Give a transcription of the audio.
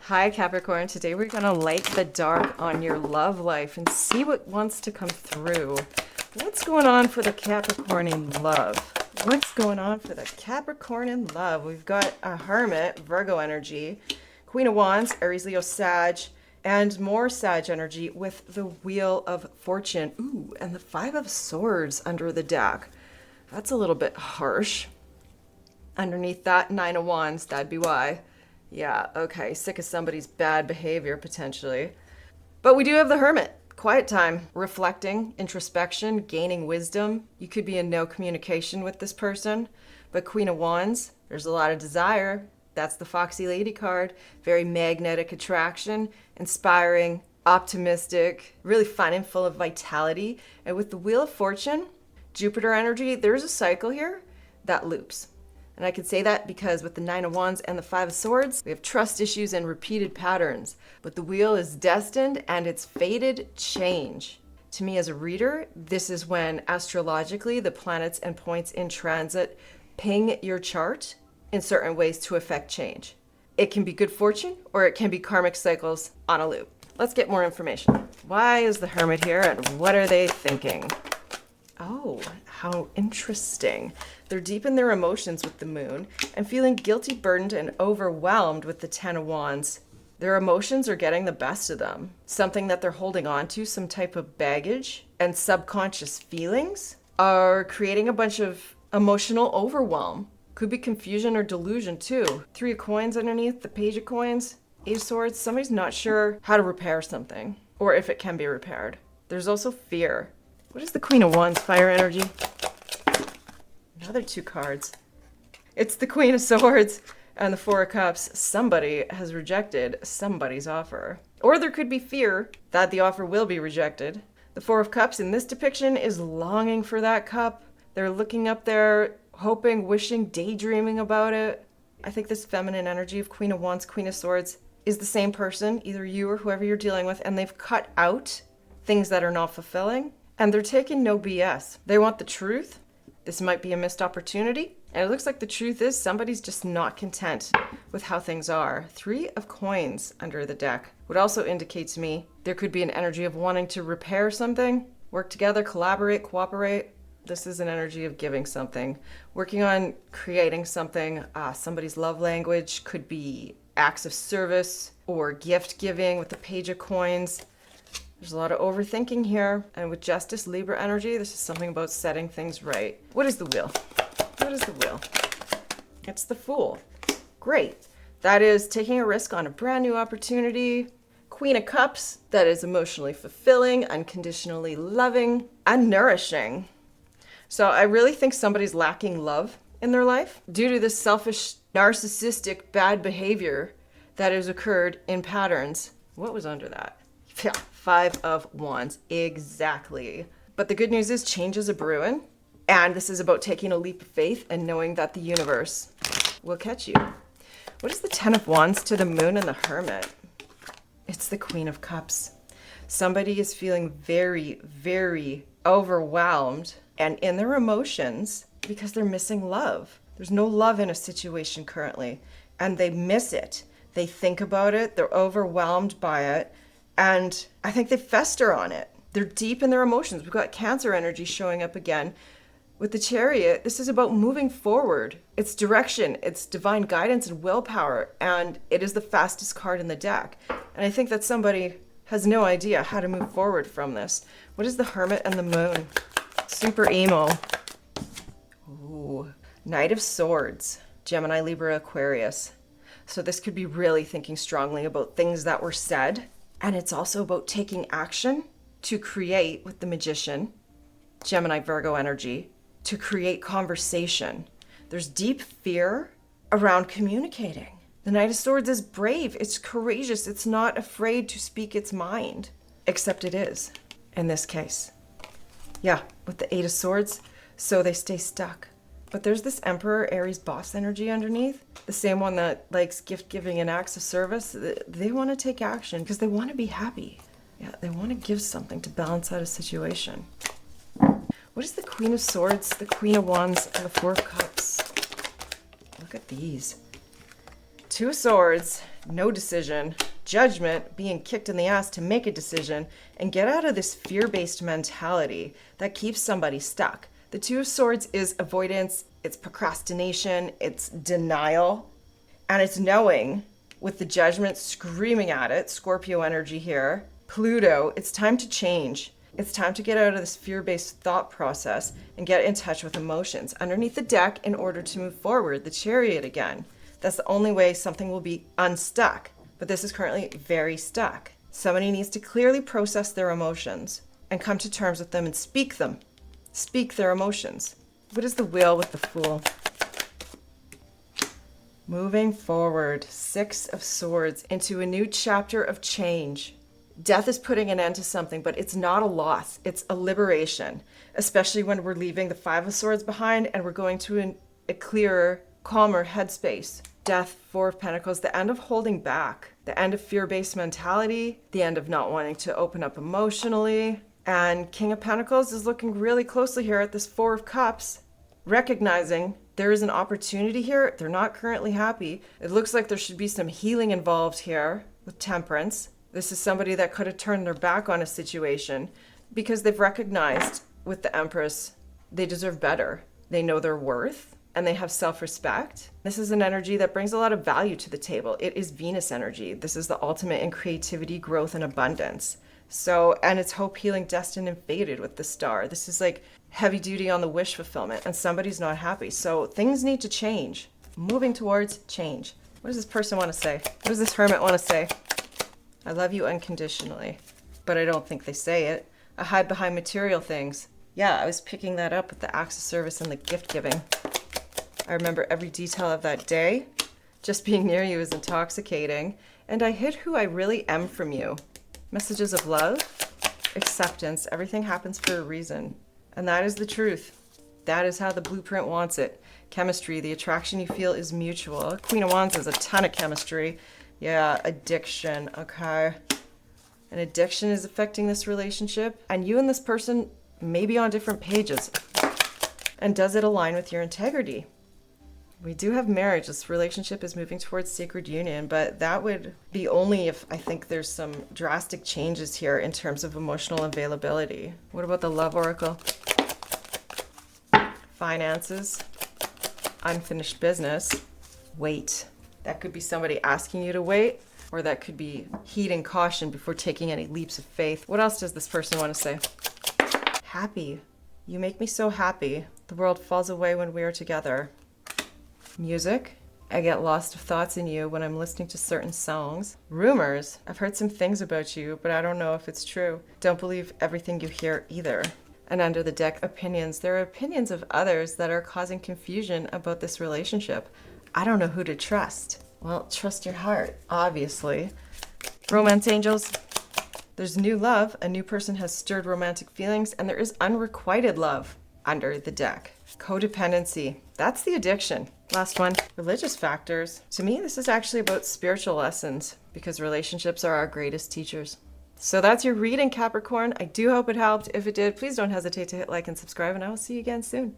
Hi Capricorn, today we're gonna light the dark on your love life and see what wants to come through. What's going on for the Capricorn in love? What's going on for the Capricorn in love? We've got a Hermit, Virgo energy, Queen of Wands, Aries, Leo, Sag, and more Sag energy with the Wheel of Fortune. Ooh, and the Five of Swords under the deck. That's a little bit harsh. Underneath that, Nine of Wands, that'd be why. Yeah, okay, sick of somebody's bad behavior, potentially. But we do have the Hermit. Quiet time, reflecting, introspection, gaining wisdom. You could be in no communication with this person. But Queen of Wands, there's a lot of desire. That's the Foxy Lady card. Very magnetic attraction, inspiring, optimistic, really fun and full of vitality. And with the Wheel of Fortune, Jupiter energy, there's a cycle here that loops. And I could say that because with the Nine of Wands and the Five of Swords, we have trust issues and repeated patterns. But the wheel is destined and it's fated change. To me as a reader, this is when astrologically the planets and points in transit ping your chart in certain ways to affect change. It can be good fortune or it can be karmic cycles on a loop. Let's get more information. Why is the Hermit here and what are they thinking? Oh, how interesting. They're deep in their emotions with the moon and feeling guilty, burdened, and overwhelmed with the Ten of Wands. Their emotions are getting the best of them. Something that they're holding on to, some type of baggage and subconscious feelings are creating a bunch of emotional overwhelm. Could be confusion or delusion too. Three of Coins underneath, the Page of Coins, Eight of Swords. Somebody's not sure how to repair something or if it can be repaired. There's also fear. What is the Queen of Wands fire energy? Another two cards. It's the Queen of Swords and the Four of Cups. Somebody has rejected somebody's offer. Or there could be fear that the offer will be rejected. The Four of Cups in this depiction is longing for that cup. They're looking up there, hoping, wishing, daydreaming about it. I think this feminine energy of Queen of Wands, Queen of Swords is the same person, either you or whoever you're dealing with, and they've cut out things that are not fulfilling. And they're taking no BS. They want the truth. This might be a missed opportunity. And it looks like the truth is somebody's just not content with how things are. Three of Coins under the deck would also indicate to me there could be an energy of wanting to repair something, work together, collaborate, cooperate. This is an energy of giving something, working on creating something. Somebody's love language could be acts of service or gift giving with the Page of Coins. There's a lot of overthinking here. And with Justice, Libra energy, this is something about setting things right. What is the Wheel? What is the Wheel? It's the Fool. Great. That is taking a risk on a brand new opportunity. Queen of Cups, that is emotionally fulfilling, unconditionally loving, and nourishing. So I really think somebody's lacking love in their life due to this selfish, narcissistic, bad behavior that has occurred in patterns. What was under that? Yeah, Five of Wands, exactly. But the good news is change is a brewing, and this is about taking a leap of faith and knowing that the universe will catch you. What is the Ten of Wands to the Moon and the Hermit? It's the Queen of Cups. Somebody is feeling very, very overwhelmed and in their emotions because they're missing love. There's no love in a situation currently, and they miss it. They think about it, they're overwhelmed by it, and I think they fester on it. They're deep in their emotions. We've got Cancer energy showing up again. With the Chariot, this is about moving forward. It's direction, it's divine guidance and willpower, and it is the fastest card in the deck. And I think that somebody has no idea how to move forward from this. What is the Hermit and the Moon? Super emo. Ooh. Knight of Swords, Gemini, Libra, Aquarius. So this could be really thinking strongly about things that were said. And it's also about taking action to create with the Magician, Gemini, Virgo energy, to create conversation. There's deep fear around communicating. The Knight of Swords is brave, it's courageous, it's not afraid to speak its mind, except it is in this case. Yeah, with the Eight of Swords, so they stay stuck. But there's this Emperor, Aries, boss energy underneath. The same one that likes gift giving and acts of service. They want to take action because they want to be happy. Yeah, they want to give something to balance out a situation. What is the Queen of Swords, the Queen of Wands, and the Four of Cups? Look at these. Two of Swords, no decision, Judgment, being kicked in the ass to make a decision and get out of this fear-based mentality that keeps somebody stuck. The Two of Swords is avoidance, it's procrastination, it's denial, and it's knowing, with the Judgment screaming at it, Scorpio energy here, Pluto, it's time to change. It's time to get out of this fear-based thought process and get in touch with emotions. Underneath the deck, in order to move forward, the Chariot again. That's the only way something will be unstuck. But this is currently very stuck. Somebody needs to clearly process their emotions and come to terms with them and speak them. Speak their emotions. What is the Wheel with the Fool? Moving forward, Six of Swords, into a new chapter of change. Death is putting an end to something, but it's not a loss. It's a liberation, especially when we're leaving the Five of Swords behind and we're going to a clearer, calmer headspace. Death, Four of Pentacles, the end of holding back, the end of fear-based mentality, the end of not wanting to open up emotionally. And King of Pentacles is looking really closely here at this Four of Cups, recognizing there is an opportunity here. They're not currently happy. It looks like there should be some healing involved here with Temperance. This is somebody that could have turned their back on a situation because they've recognized with the Empress, they deserve better. They know their worth and they have self-respect. This is an energy that brings a lot of value to the table. It is Venus energy. This is the ultimate in creativity, growth, and abundance. So, and it's hope, healing, destined, and fated with the Star. This is like heavy duty on the wish fulfillment and somebody's not happy. So things need to change. Moving towards change. What does this person want to say? What does this Hermit want to say? I love you unconditionally, but I don't think they say it. I hide behind material things. Yeah, I was picking that up with the acts of service and the gift giving. I remember every detail of that day. Just being near you is intoxicating. And I hid who I really am from you. Messages of love, acceptance, everything happens for a reason. And that is the truth. That is how the blueprint wants it. Chemistry, the attraction you feel is mutual. Queen of Wands has a ton of chemistry. Yeah, addiction, okay. An addiction is affecting this relationship, and you and this person may be on different pages. And does it align with your integrity? We do have marriage. This relationship is moving towards sacred union, but that would be only if I think there's some drastic changes here in terms of emotional availability. What about the Love Oracle? Finances, unfinished business, wait. That could be somebody asking you to wait, or that could be heeding caution before taking any leaps of faith. What else does this person want to say? Happy. You make me so happy. The world falls away when we are together. Music. I get lost of thoughts in you when I'm listening to certain songs. Rumors. I've heard some things about you, but I don't know if it's true. Don't believe everything you hear either. And under the deck, opinions. There are opinions of others that are causing confusion about this relationship. I don't know who to trust. Well, trust your heart, obviously. Romance angels. There's new love. A new person has stirred romantic feelings, and there is unrequited love under the deck. Codependency. That's the addiction. Last one. Religious factors. To me, this is actually about spiritual lessons because relationships are our greatest teachers. So that's your reading, Capricorn. I do hope it helped. If it did, please don't hesitate to hit like and subscribe, and I will see you again soon.